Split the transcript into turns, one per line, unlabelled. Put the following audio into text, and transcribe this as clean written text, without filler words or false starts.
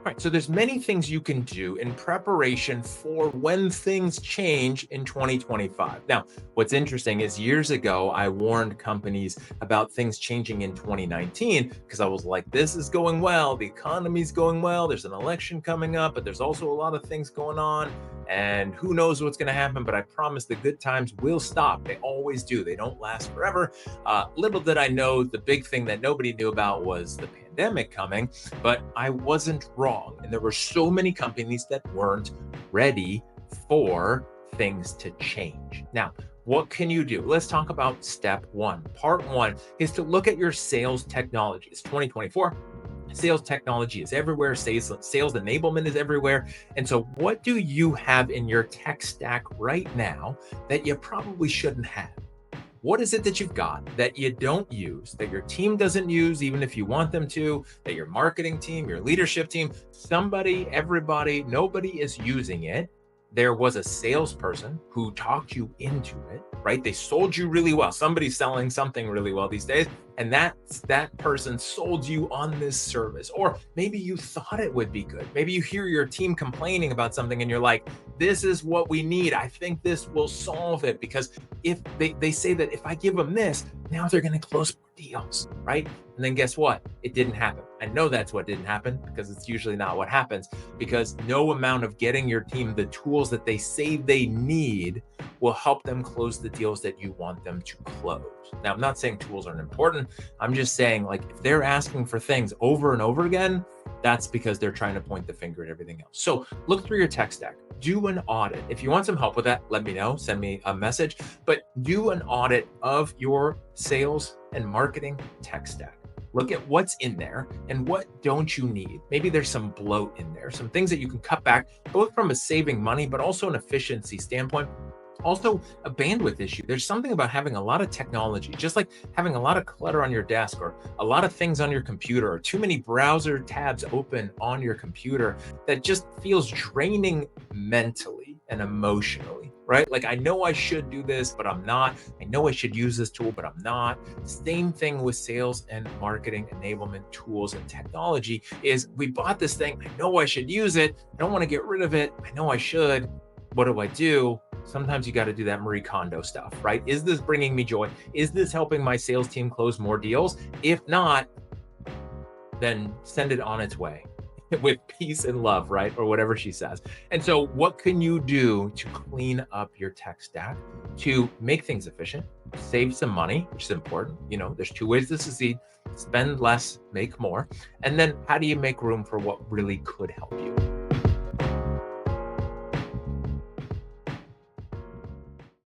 Right. So there's many things you can do in preparation for when things change in 2025. Now, what's interesting is years ago, I warned companies about things changing in 2019 because I was like, this is going well. The economy's going well. There's an election coming up, but there's also a lot of things going on. And who knows what's going to happen. But I promise the good times will stop. They always do. They don't last forever. Little did I know the big thing that nobody knew about was the pandemic coming, but I wasn't wrong. And there were so many companies that weren't ready for things to change. Now, what can you do? Let's talk about step one. Part one is to look at your sales technology. It's 2024. Sales technology is everywhere. Sales enablement is everywhere. And so, what do you have in your tech stack right now that you probably shouldn't have? What is it that you've got that you don't use, that your team doesn't use, even if you want them to, that your marketing team, your leadership team, somebody, everybody, nobody is using it? There was a salesperson who talked you into it, right? They sold you really well. Somebody's selling something really well these days. And that person sold you on this service. Or maybe you thought it would be good. Maybe you hear your team complaining about something and you're like, this is what we need. I think this will solve it. Because if they say that if I give them this, now they're going to close more deals, right? And then guess what? It didn't happen. I know that's what didn't happen because it's usually not what happens, because no amount of getting your team the tools that they say they need will help them close the deals that you want them to close. Now, I'm not saying tools aren't important. I'm just saying, like, if they're asking for things over and over again, that's because they're trying to point the finger at everything else. So look through your tech stack, do an audit. If you want some help with that, let me know, send me a message, but do an audit of your sales and marketing tech stack. Look at what's in there and what don't you need. Maybe there's some bloat in there, some things that you can cut back, both from a saving money, but also an efficiency standpoint. Also, a bandwidth issue. There's something about having a lot of technology, just like having a lot of clutter on your desk or a lot of things on your computer or too many browser tabs open on your computer that just feels draining mentally and emotionally, right? Like, I know I should do this, but I'm not. I know I should use this tool, but I'm not. Same thing with sales and marketing enablement tools and technology is we bought this thing. I know I should use it. I don't want to get rid of it. I know I should. What do I do? Sometimes you got to do that Marie Kondo stuff, right? Is this bringing me joy? Is this helping my sales team close more deals? If not, then send it on its way with peace and love, right? Or whatever she says. And so what can you do to clean up your tech stack to make things efficient, save some money, which is important? You know, there's two ways to succeed: spend less, make more. And then how do you make room for what really could help you?